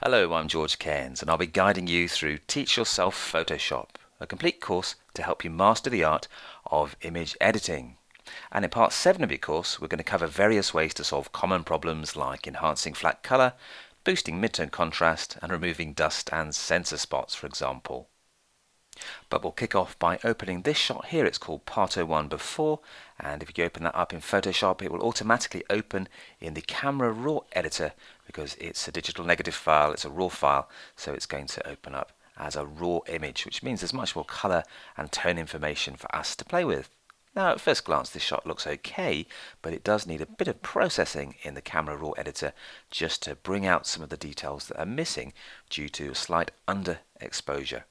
Hello, I'm George Cairns, and I'll be guiding you through Teach Yourself Photoshop, a complete course to help you master the art of image editing. And in part 7 of your course, we're going to cover various ways to solve common problems like enhancing flat color, boosting midtone contrast, and removing dust and sensor spots, for example. But we'll kick off by opening this shot here. It's called Part 01 Before, and if you open that up in Photoshop, it will automatically open in the Camera Raw editor because it's a digital negative file, it's a raw file, so it's going to open up as a raw image, which means there's much more color and tone information for us to play with. Now, at first glance, this shot looks okay, but it does need a bit of processing in the Camera Raw editor just to bring out some of the details that are missing due to a slight underexposure.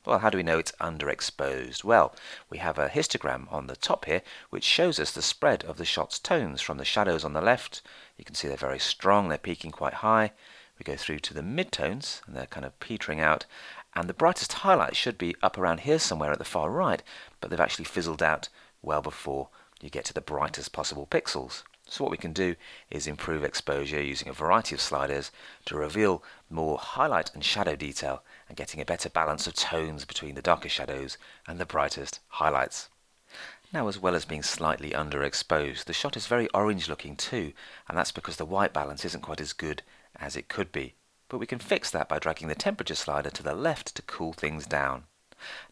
Well, how do we know it's underexposed? Well, we have a histogram on the top here which shows us the spread of the shot's tones from the shadows on the left. You can see they're very strong, they're peaking quite high. We go through to the midtones and they're kind of petering out, and the brightest highlights should be up around here somewhere at the far right, but they've actually fizzled out well before you get to the brightest possible pixels. So what we can do is improve exposure using a variety of sliders to reveal more highlight and shadow detail and getting a better balance of tones between the darker shadows and the brightest highlights. Now, as well as being slightly underexposed, the shot is very orange looking too, and that's because the white balance isn't quite as good as it could be. But we can fix that by dragging the temperature slider to the left to cool things down.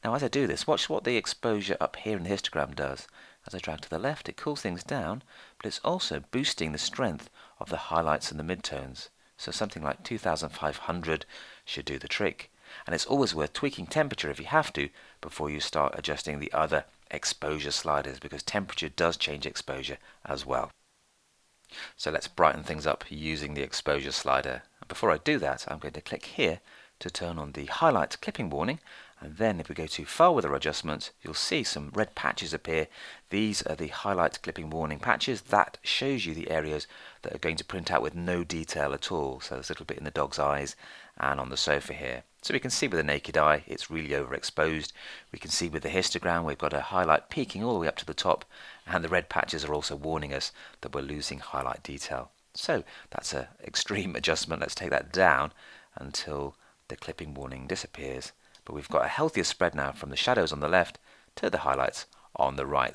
Now, as I do this, watch what the exposure up here in the histogram does. As I drag to the left, it cools things down, but it's also boosting the strength of the highlights and the midtones. So something like 2500 should do the trick. And it's always worth tweaking temperature if you have to before you start adjusting the other exposure sliders, because temperature does change exposure as well. So let's brighten things up using the exposure slider. And before I do that, I'm going to click here to turn on the highlight clipping warning, and then if we go to file with our adjustments, you'll see some red patches appear. These are the highlight clipping warning patches. That shows you the areas that are going to print out with no detail at all. So there's a little bit in the dog's eyes and on the sofa here. So we can see with the naked eye it's really overexposed. We can see with the histogram we've got a highlight peaking all the way up to the top, and the red patches are also warning us that we're losing highlight detail. So that's an extreme adjustment. Let's take that down until the clipping warning disappears. But we've got a healthier spread now from the shadows on the left to the highlights on the right.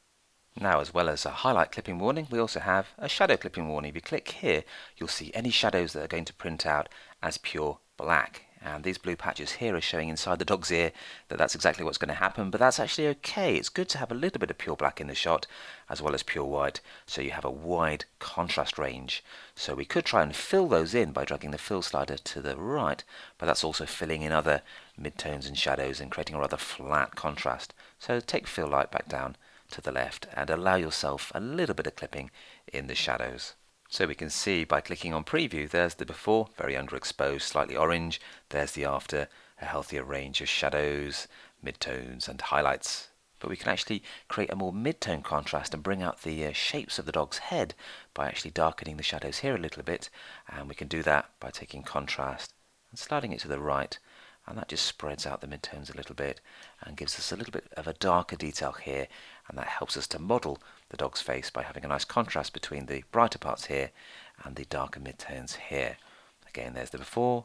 Now, as well as a highlight clipping warning, we also have a shadow clipping warning. If you click here, you'll see any shadows that are going to print out as pure black. And these blue patches here are showing inside the dog's ear that that's exactly what's going to happen, but that's actually okay. It's good to have a little bit of pure black in the shot as well as pure white, so you have a wide contrast range. So we could try and fill those in by dragging the fill slider to the right, but that's also filling in other midtones and shadows and creating a rather flat contrast. So take fill light back down to the left and allow yourself a little bit of clipping in the shadows. So we can see by clicking on preview, there's the before, very underexposed, slightly orange. There's the after, a healthier range of shadows, midtones and highlights. But we can actually create a more midtone contrast and bring out the shapes of the dog's head by actually darkening the shadows here a little bit. And we can do that by taking contrast and sliding it to the right. And that just spreads out the midtones a little bit and gives us a little bit of a darker detail here, and that helps us to model the dog's face by having a nice contrast between the brighter parts here and the darker midtones here. Again, there's the before,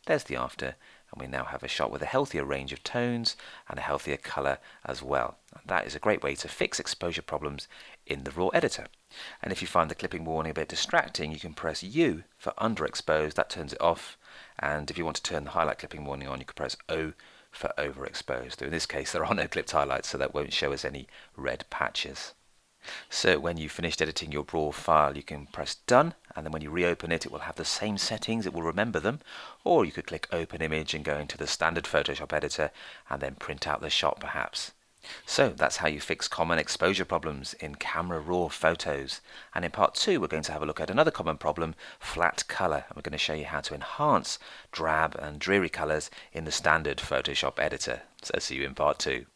there's the after, and we now have a shot with a healthier range of tones and a healthier color as well. And that is a great way to fix exposure problems in the raw editor. And if you find the clipping warning a bit distracting, you can press U for underexposed, that turns it off. And if you want to turn the highlight clipping warning on, you can press O for overexposed. In this case, there are no clipped highlights, so that won't show us any red patches. So when you've finished editing your raw file, you can press done, and then when you reopen it, it will have the same settings, it will remember them. Or you could click open image and go into the standard Photoshop editor and then print out the shot perhaps. So that's how you fix common exposure problems in Camera Raw photos. And in part 2 we're going to have a look at another common problem, flat color. And we're going to show you how to enhance drab and dreary colors in the standard Photoshop editor. So see you in part 2.